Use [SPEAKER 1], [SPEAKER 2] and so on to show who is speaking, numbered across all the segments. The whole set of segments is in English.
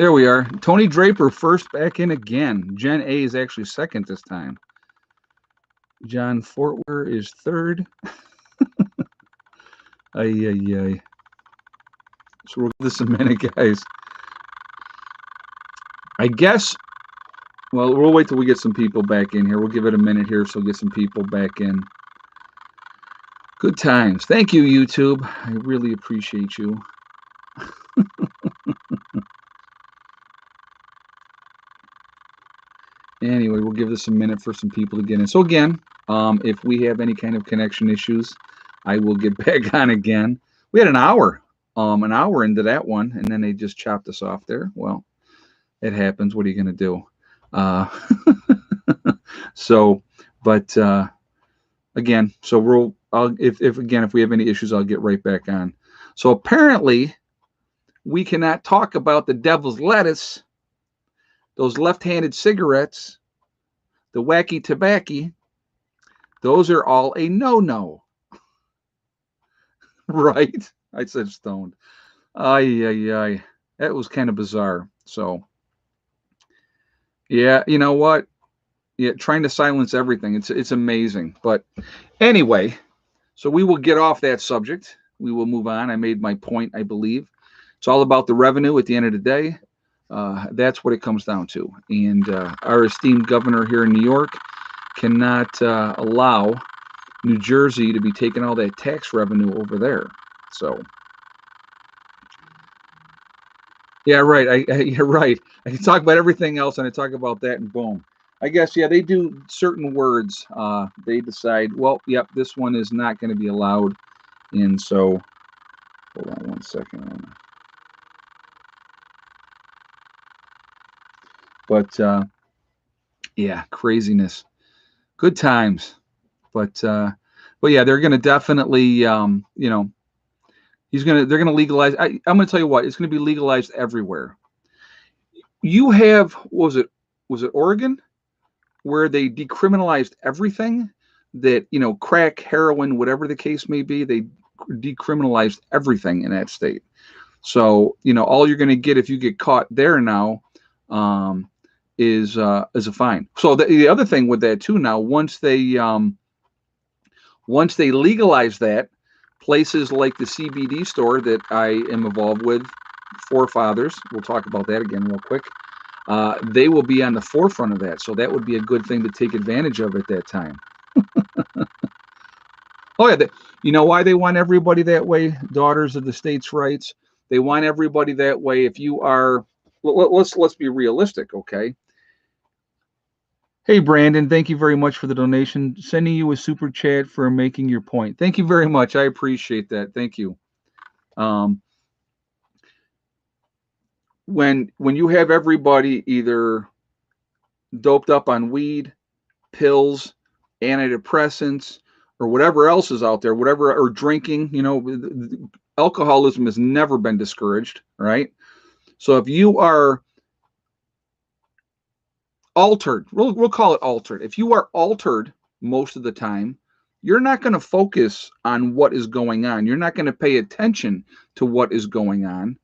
[SPEAKER 1] There we are. Tony Draper first back in again. Jen A is actually second this time. John Fortware is third. Ay, ay, ay. So we'll give this a minute, guys. I guess, well, we'll wait till we get some people back in here. We'll give it a minute here so we'll get some people back in. Good times. Thank you, YouTube. I really appreciate you. Anyway, we'll give this a minute for some people to get in. So again, if we have any kind of connection issues, I will get back on again. We had an hour into that one, and then they just chopped us off there. Well, it happens. What are you going to do? So, but again, so if we have any issues, I'll get right back on. So apparently, we cannot talk about the devil's lettuce, those left-handed cigarettes, the wacky tobacco. Those are all a no-no. Right? I said stoned. Ay, ay, ay. That was kind of bizarre. So, yeah, you know what? Yeah, trying to silence everything. It's amazing. But anyway, so we will get off that subject. We will move on. I made my point, I believe. It's all about the revenue at the end of the day. That's what it comes down to. And our esteemed governor here in New York cannot allow New Jersey to be taking all that tax revenue over there. So, yeah, right. You're right. I can talk about everything else, and I talk about that, and boom. I guess, yeah, they do certain words. They decide, well, yep, this one is not going to be allowed. And so, hold on one second. But, yeah, craziness. Good times. But yeah, they're going to definitely, they're going to legalize. I'm going to tell you what, it's going to be legalized everywhere. You have, was it Oregon, where they decriminalized everything that, crack, heroin, whatever the case may be, they decriminalized everything in that state. So, all you're going to get if you get caught there now is a fine. So the other thing with that too now, once they legalize that, places like the CBD store that I am involved with, Forefathers, we'll talk about that again real quick, they will be on the forefront of that. So that would be a good thing to take advantage of at that time. Oh, yeah. You know why they want everybody that way? Daughters of the states' rights. They want everybody that way. If you are, let's be realistic, okay? Hey, Brandon, thank you very much for the donation. Sending you a super chat for making your point. Thank you very much. I appreciate that. Thank you. When you have everybody either doped up on weed, pills, antidepressants, or whatever else is out there, or drinking, alcoholism has never been discouraged, right? So if you are altered, we'll call it altered. If you are altered most of the time, you're not going to focus on what is going on. You're not going to pay attention to what is going on.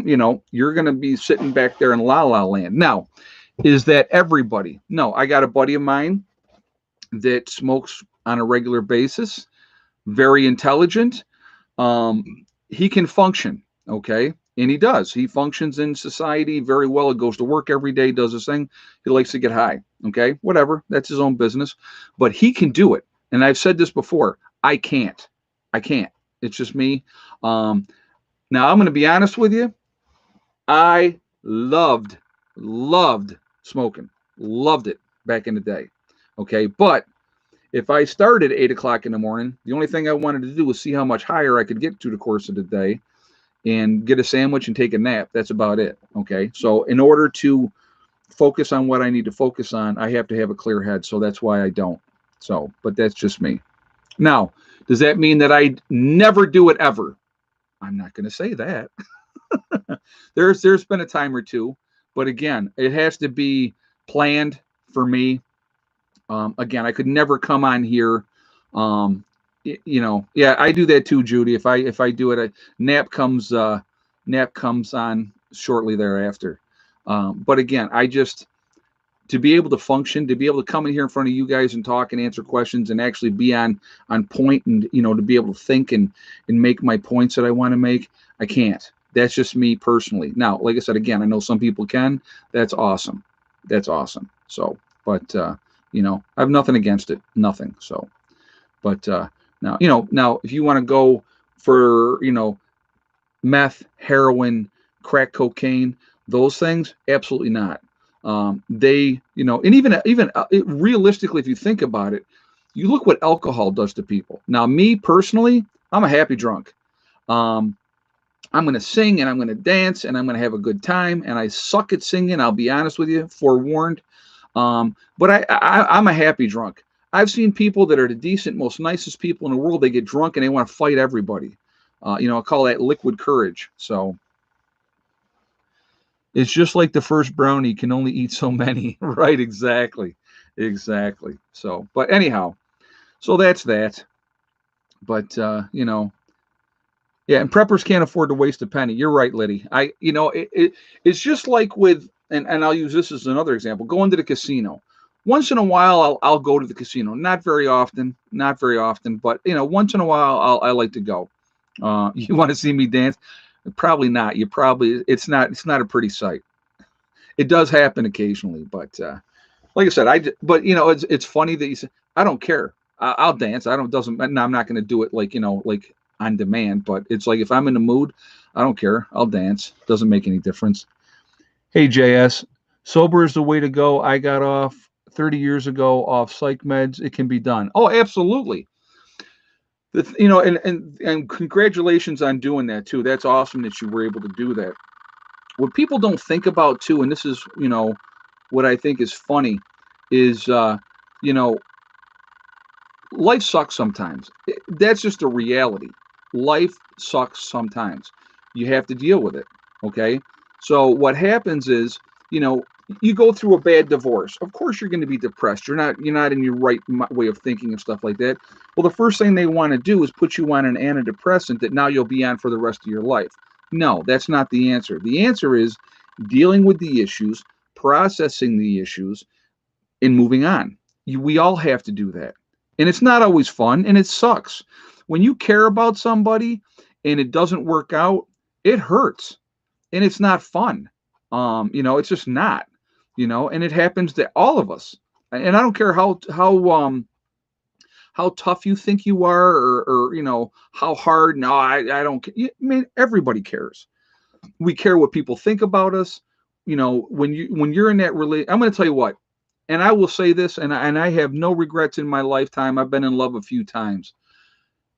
[SPEAKER 1] You're going to be sitting back there in la la land. Now, is that everybody? No, I got a buddy of mine that smokes on a regular basis, very intelligent. He can function, okay? And he does. He functions in society very well. He goes to work every day, does his thing. He likes to get high, okay? Whatever. That's his own business. But he can do it. And I've said this before. I can't. It's just me. Now, I'm going to be honest with you. I loved smoking. Loved it back in the day, okay? But if I started at 8 o'clock in the morning, the only thing I wanted to do was see how much higher I could get through the course of the day and get a sandwich and take a nap. That's about it. Okay. So in order to focus on what I need to focus on, I have to have a clear head. So that's why I don't. So, but that's just me. Now, does that mean that I never do it ever? I'm not going to say that. There's been a time or two, but again, it has to be planned for me. Again, I could never come on here. Yeah, I do that too, Judy. If I do it, nap comes on shortly thereafter. But again, to be able to function, to be able to come in here in front of you guys and talk and answer questions and actually be on point, and to be able to think and make my points that I want to make, I can't. That's just me personally. Now, like I said, again, I know some people can. That's awesome. That's awesome. So, but I have nothing against it. Nothing. So, but now if you want to go for meth, heroin, crack cocaine, those things, absolutely not. They, and even realistically, if you think about it, you look what alcohol does to people. Now, me personally, I'm a happy drunk. I'm going to sing and I'm going to dance and I'm going to have a good time. And I suck at singing. I'll be honest with you, forewarned. But I'm a happy drunk. I've seen people that are the decent, most nicest people in the world. They get drunk and they want to fight everybody. I call that liquid courage. So it's just like the first brownie, you can only eat so many. Right, exactly. So, but anyhow, so that's that. But yeah, and preppers can't afford to waste a penny. You're right, Liddy. It's just like with, and I'll use this as another example, going to the casino. Once in a while, I'll go to the casino. Not very often, but once in a while, I like to go. You want to see me dance? Probably not. It's not a pretty sight. It does happen occasionally, but like I said, but it's funny that you say, I don't care. I'll dance. I'm not going to do it like on demand, but it's like if I'm in the mood, I don't care. I'll dance. Doesn't make any difference. Hey, JS, sober is the way to go. I got off 30 years ago off psych meds. It can be done. Oh, absolutely. And congratulations on doing that too. That's awesome that you were able to do that. What people don't think about too, and this is, what I think is funny is, life sucks sometimes. That's just a reality. Life sucks sometimes. You have to deal with it. Okay. So what happens is, you go through a bad divorce. Of course, you're going to be depressed. You're not in your right way of thinking and stuff like that. Well, the first thing they want to do is put you on an antidepressant that now you'll be on for the rest of your life. No, that's not the answer. The answer is dealing with the issues, processing the issues, and moving on. We all have to do that. And it's not always fun, and it sucks. When you care about somebody and it doesn't work out, it hurts. And it's not fun. It's just not. And it happens to all of us. And I don't care how tough you think you are, or how hard. No, I don't. I mean, everybody cares. We care what people think about us. When you're in that I'm going to tell you what. And I will say this, and I have no regrets in my lifetime. I've been in love a few times.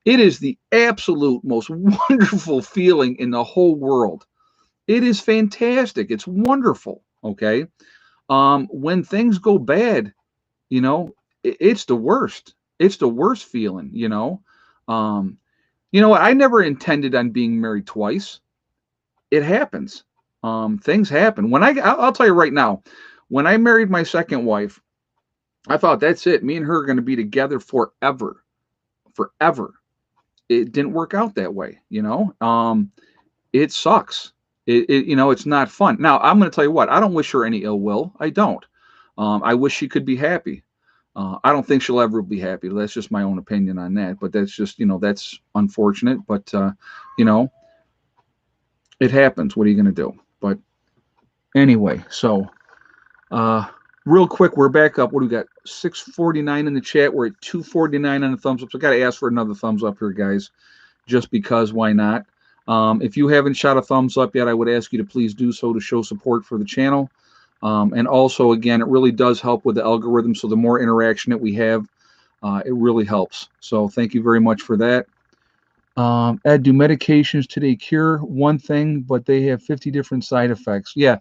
[SPEAKER 1] It is the absolute most wonderful feeling in the whole world. It is fantastic. It's wonderful. Okay. When things go bad, it's the worst. It's the worst feeling, what? I never intended on being married twice. It happens. Things happen. I'll tell you right now, when I married my second wife, I thought that's it. Me and her are going to be together forever. Forever. It didn't work out that way, It sucks. It's not fun. Now, I'm going to tell you what, I don't wish her any ill will. I don't. I wish she could be happy. I don't think she'll ever be happy. That's just my own opinion on that. But that's just, that's unfortunate. But, it happens. What are you going to do? But anyway, so real quick, we're back up. What do we got? 649 in the chat. We're at 249 on the thumbs up. So I got to ask for another thumbs up here, guys, just because. Why not? If you haven't shot a thumbs up yet, I would ask you to please do so to show support for the channel. And also, again, it really does help with the algorithm. So the more interaction that we have, it really helps. So thank you very much for that. Ed, do medications today cure one thing, but they have 50 different side effects? Yeah,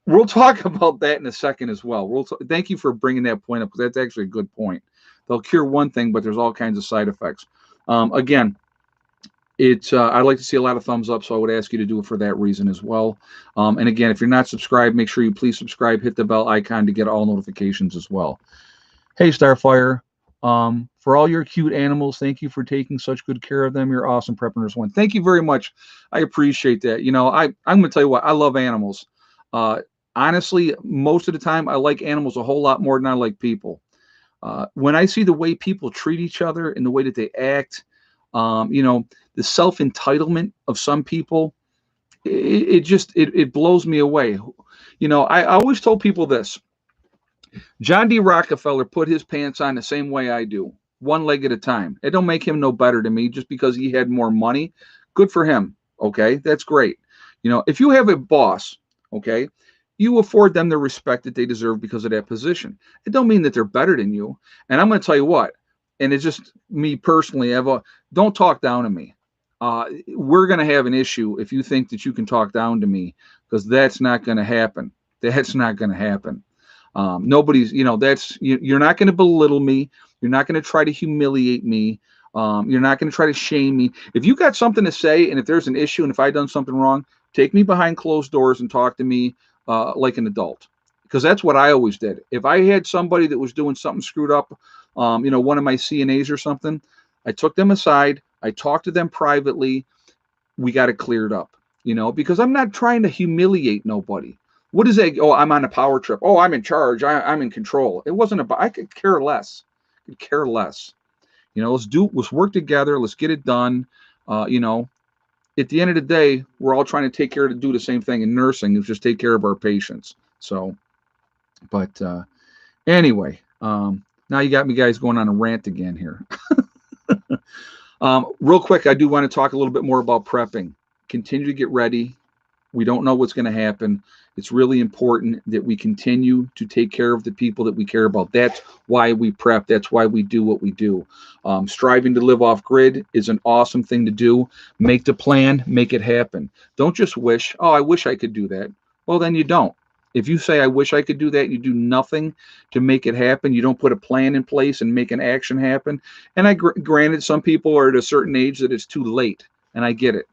[SPEAKER 1] we'll talk about that in a second as well. Thank you for bringing that point up, because that's actually a good point. They'll cure one thing, but there's all kinds of side effects. Again, I'd like to see a lot of thumbs up, so I would ask you to do it for that reason as well. And again, if you're not subscribed, make sure you please subscribe, hit the bell icon to get all notifications as well. Hey, Starfire, for For all your cute animals, thank you for taking such good care of them. You're awesome, Preppers One. Thank you very much. I appreciate that. I'm going to tell you what, I love animals. Uh, Honestly, most of the time, I like animals a whole lot more than I like people. When I see the way people treat each other and the way that they act, the self entitlement of some people, it blows me away. I always told people this. John D. Rockefeller put his pants on the same way I do, one leg at a time. It don't make him no better to me just because he had more money. Good for him. Okay, that's great. If you have a boss, okay, you afford them the respect that they deserve because of that position. It don't mean that they're better than you. And I'm going to tell you what, and it's just me personally, don't talk down to me. We're going to have an issue if you think that you can talk down to me, because that's not going to happen. That's not going to happen. Nobody's, you're not going to belittle me. You're not going to try to humiliate me. You're not going to try to shame me. If you got something to say, and if there's an issue, and if I done something wrong, take me behind closed doors and talk to me like an adult, because that's what I always did. If I had somebody that was doing something screwed up, one of my CNAs or something, I took them aside. I talked to them privately. We got it cleared up, because I'm not trying to humiliate nobody. What is that? Oh, I'm on a power trip. Oh, I'm in charge. I'm in control. It wasn't about, I could care less. I could care less. Let's work together. Let's get it done. At the end of the day, we're all trying to do the same thing in nursing, is just take care of our patients. So, but anyway, now you got me guys going on a rant again here. Real quick, I do want to talk a little bit more about prepping. Continue to get ready. We don't know what's going to happen. It's really important that we continue to take care of the people that we care about. That's why we prep. That's why we do what we do. Striving to live off grid is an awesome thing to do. Make the plan, make it happen. Don't just wish, oh, I wish I could do that. Well, then you don't. If you say, I wish I could do that, you do nothing to make it happen. You don't put a plan in place and make an action happen. And granted, some people are at a certain age that it's too late, and I get it.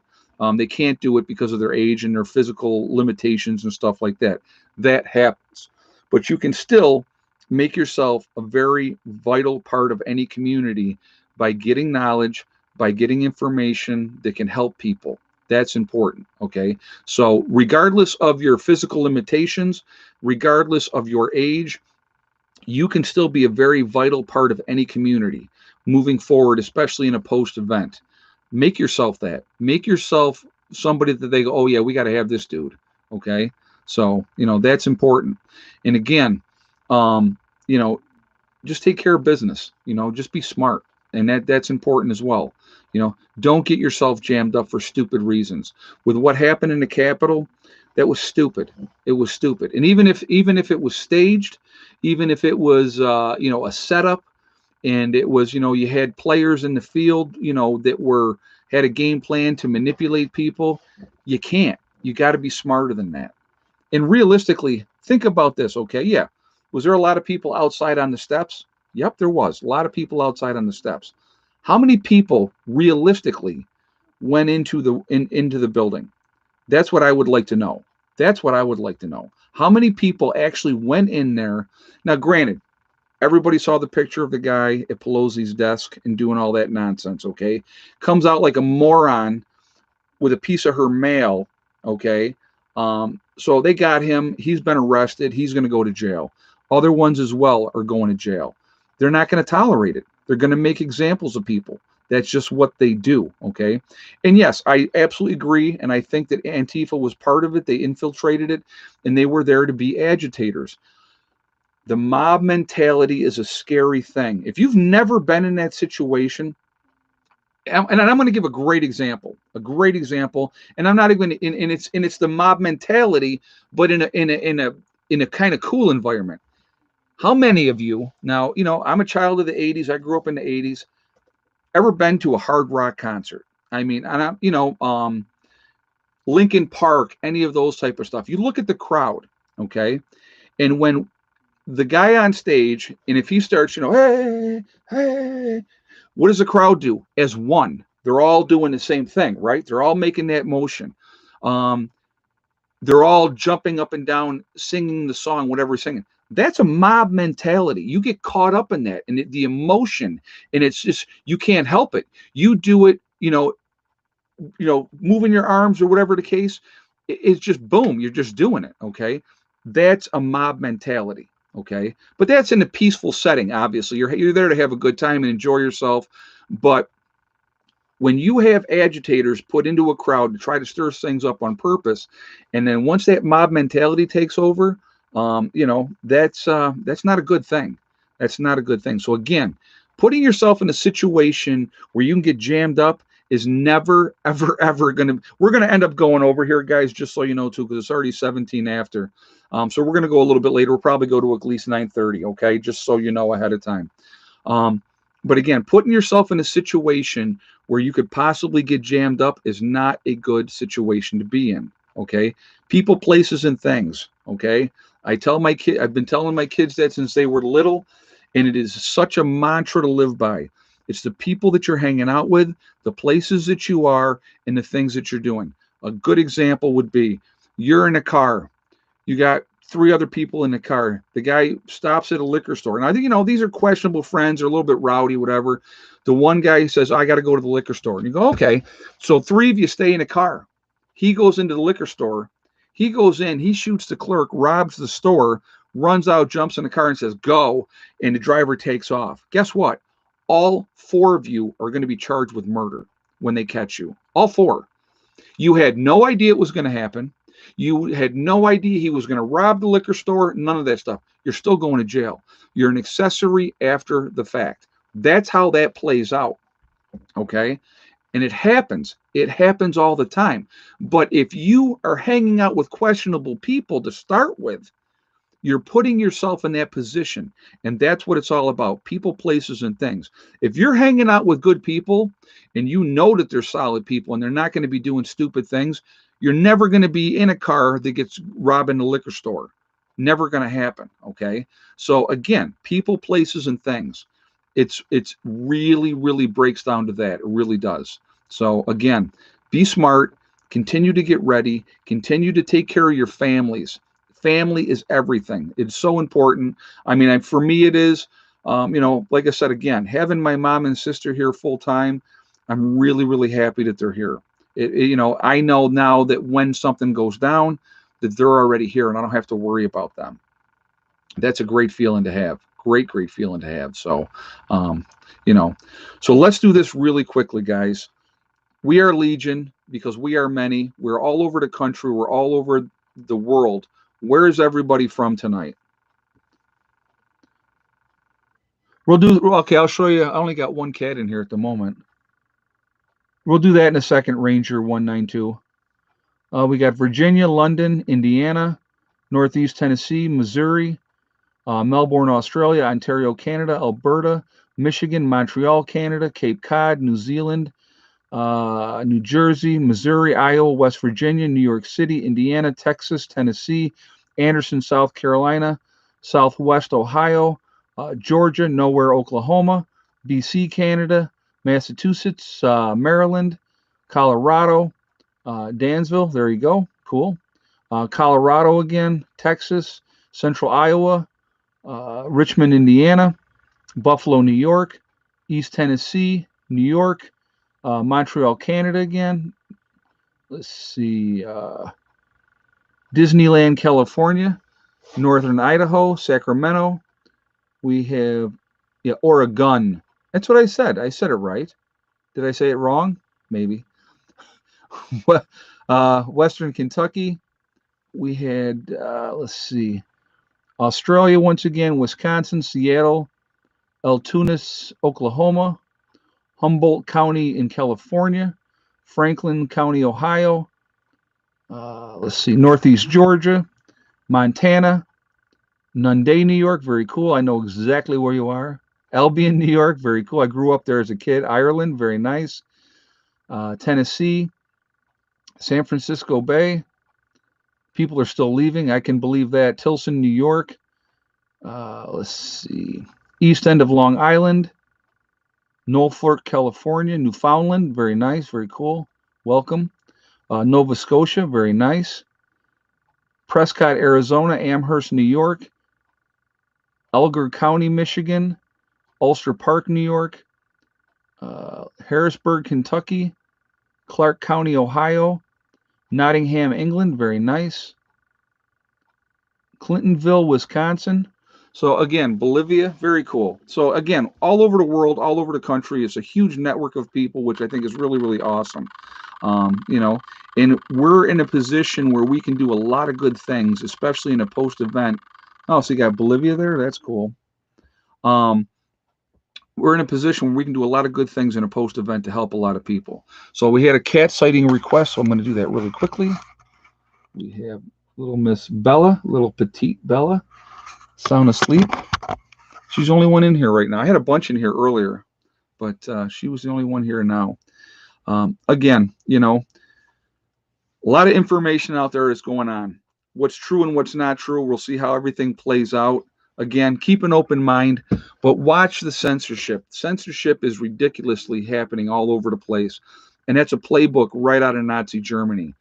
[SPEAKER 1] They can't do it because of their age and their physical limitations and stuff like that. That happens. But you can still make yourself a very vital part of any community by getting knowledge, by getting information that can help people. That's important, okay? So regardless of your physical limitations, regardless of your age, you can still be a very vital part of any community moving forward, especially in a post-event. Make yourself that. Make yourself somebody that they go, oh, yeah, we got to have this dude, okay? So, that's important. And again, just take care of business, just be smart. And that's important as well. Don't get yourself jammed up for stupid reasons. With what happened in the Capitol, that was stupid. It was stupid. And even if it was staged, even if it was, a setup, and it was, you had players in the field, that had a game plan to manipulate people, you can't. You got to be smarter than that. And realistically, think about this, okay? Yeah. Was there a lot of people outside on the steps? Yep, there was. A lot of people outside on the steps. How many people realistically went into the building? That's what I would like to know. That's what I would like to know. How many people actually went in there? Now, granted, everybody saw the picture of the guy at Pelosi's desk and doing all that nonsense, okay? Comes out like a moron with a piece of her mail, okay? So they got him. He's been arrested. He's going to go to jail. Other ones as well are going to jail. They're not going to tolerate it. They're going to make examples of people. That's just what they do, okay? And yes, I absolutely agree, and I think that Antifa was part of it. They infiltrated it, and they were there to be agitators. The mob mentality is a scary thing. If you've never been in that situation, and I'm going to give a great example, and I'm not even, and it's the mob mentality, but in a kind of cool environment. How many of you now? I'm a child of the '80s. I grew up in the '80s. Ever been to a hard rock concert? I mean, and Linkin Park, any of those type of stuff. You look at the crowd, okay, and when the guy on stage, and if he starts, hey, hey, what does the crowd do? As one, they're all doing the same thing, right? They're all making that motion. They're all jumping up and down, singing the song, whatever he's singing. That's a mob mentality. You get caught up in that and the emotion, and it's just you can't help it. You do it, moving your arms or whatever the case. It's just boom, you're just doing it. Okay, that's a mob mentality. Okay, but that's in a peaceful setting. Obviously, you're there to have a good time and enjoy yourself. But when you have agitators put into a crowd to try to stir things up on purpose, and then once that mob mentality takes over, that's not a good thing. That's not a good thing. So again, putting yourself in a situation where you can get jammed up is never, ever, ever gonna. We're gonna end up going over here, guys. Just so you know, too, because it's already 17 after. So we're gonna go a little bit later. We'll probably go to at least 9:30. Okay, just so you know ahead of time. Um, but again, putting yourself in a situation where you could possibly get jammed up is not a good situation to be in. Okay. People, places, and things. Okay. I've been telling my kids that since they were little, and it is such a mantra to live by. It's the people that you're hanging out with, the places that you are, and the things that you're doing. A good example would be you're in a car, you got three other people in the car. The guy stops at a liquor store. And I think, these are questionable friends or a little bit rowdy, whatever. The one guy says, I got to go to the liquor store. And you go, okay. So three of you stay in a car. He goes into the liquor store. He goes in, he shoots the clerk, robs the store, runs out, jumps in the car and says, go. And the driver takes off. Guess what? All four of you are going to be charged with murder when they catch you. All four. You had no idea it was going to happen. You had no idea he was going to rob the liquor store. None of that stuff. You're still going to jail. You're an accessory after the fact. That's how that plays out. Okay. And it happens. It happens all the time. But if you are hanging out with questionable people to start with, you're putting yourself in that position. And that's what it's all about. People, places, and things. If you're hanging out with good people and you know that they're solid people and they're not going to be doing stupid things, you're never going to be in a car that gets robbed in the liquor store. Never going to happen. Okay. So again, people, places, and things. It's really, really breaks down to that. It really does. So again, be smart, continue to get ready, continue to take care of your families. Family is everything. It's so important. I mean, for me, it is. Like I said, again, having my mom and sister here full time, I'm really, really happy that they're here. I know now that when something goes down, that they're already here, and I don't have to worry about them. That's a great feeling to have. Great, great feeling to have. So, um, so let's do this really quickly, guys. We are Legion because we are many. We're all over the country. We're all over the world. Where is everybody from tonight? Okay, I'll show you. I only got one cat in here at the moment. We'll do that in a second, Ranger 192. We got Virginia, London, Indiana, Northeast Tennessee, Missouri, Melbourne, Australia, Ontario, Canada, Alberta, Michigan, Montreal, Canada, Cape Cod, New Zealand, New Jersey, Missouri, Iowa, West Virginia, New York City, Indiana, Texas, Tennessee, Anderson, South Carolina, Southwest Ohio, Georgia, Nowhere, Oklahoma, BC, Canada, Massachusetts, Maryland, Colorado, Dansville, there you go, cool. Colorado again, Texas, Central Iowa, Richmond, Indiana, Buffalo, New York, East Tennessee, New York, Montreal, Canada again. Let's see. Disneyland, California, Northern Idaho, Sacramento. We have Oregon. That's what I said. I said it right. Did I say it wrong? Maybe. Western Kentucky. We had, let's see, Australia once again, Wisconsin, Seattle, Altoona, Oklahoma, Humboldt County in California, Franklin County, Ohio. Let's see, Northeast Georgia, Montana, Nunday, New York. Very cool. I know exactly where you are. Albion, New York. Very cool. I grew up there as a kid. Ireland. Very nice. Tennessee, San Francisco Bay. People are still leaving. I can believe that. Tilson, New York. Let's see. East end of Long Island. Norfolk, California. Newfoundland. Very nice. Very cool. Welcome. Nova Scotia. Very nice. Prescott, Arizona. Amherst, New York. Elgar County, Michigan, Ulster Park, New York, Harrisburg, Kentucky, Clark County, Ohio, Nottingham, England, very nice, Clintonville, Wisconsin. So again, Bolivia, very cool. So again, all over the world, all over the country, it's a huge network of people, which I think is really, really awesome. You know, and we're in a position where we can do a lot of good things, especially in a post-event. Oh, so you got Bolivia there? That's cool. Um, we're in a position where we can do a lot of good things in a post-event to help a lot of people. So we had a cat sighting request, so I'm going to do that really quickly. We have little Miss Bella, little petite Bella, sound asleep. She's the only one in here right now. I had a bunch in here earlier, but she was the only one here now. Again, you know, a lot of information out there is going on. What's true and what's not true. We'll see how everything plays out. Again, keep an open mind, but watch the censorship. Censorship is ridiculously happening all over the place. And that's a playbook right out of Nazi Germany.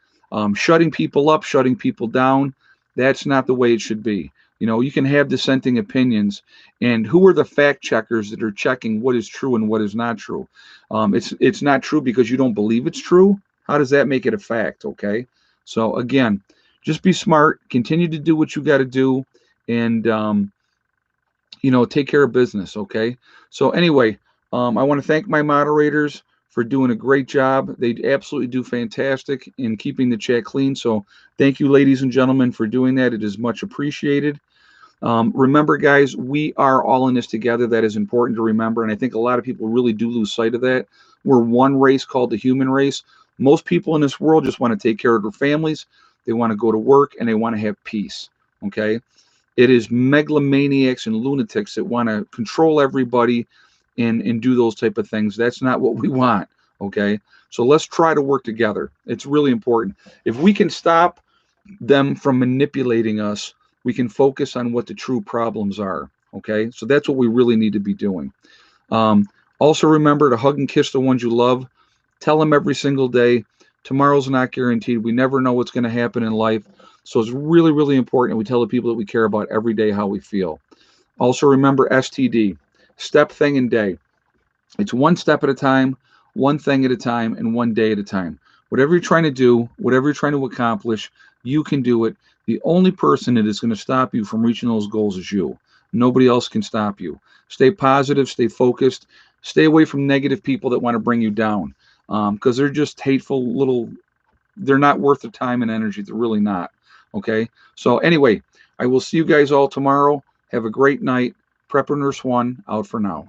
[SPEAKER 1] Shutting people up, shutting people down, that's not the way it should be. You know, you can have dissenting opinions, and who are the fact checkers that are checking what is true and what is not true? It's not true because you don't believe it's true. How does that make it a fact? Okay. So again, just be smart, continue to do what you got to do, and you know, take care of business. Okay. So anyway, I want to thank my moderators for doing a great job. They absolutely do fantastic in keeping the chat clean. So thank you, ladies and gentlemen, for doing that. It is much appreciated. Remember, guys, we are all in this together. That is important to remember. And I think a lot of people really do lose sight of that. We're one race called the human race. Most people in this world just want to take care of their families. They want to go to work and they want to have peace. Okay. It is megalomaniacs and lunatics that want to control everybody and do those type of things. That's not what we want. Okay. So let's try to work together. It's really important. If we can stop them from manipulating us, we can focus on what the true problems are. Okay. So that's what we really need to be doing. Also remember to hug and kiss the ones you love. Tell them every single day. Tomorrow's not guaranteed. We never know what's going to happen in life. So it's really, really important we tell the people that we care about every day how we feel. Also remember STD, step, thing, and day. It's one step at a time, one thing at a time, and one day at a time. Whatever you're trying to do, whatever you're trying to accomplish, you can do it. The only person that is going to stop you from reaching those goals is you. Nobody else can stop you. Stay positive, stay focused, stay away from negative people that want to bring you down, because they're just hateful little, they're not worth the time and energy. They're really not. Okay. So anyway, I will see you guys all tomorrow. Have a great night. Prepper Nurse 1 out for now.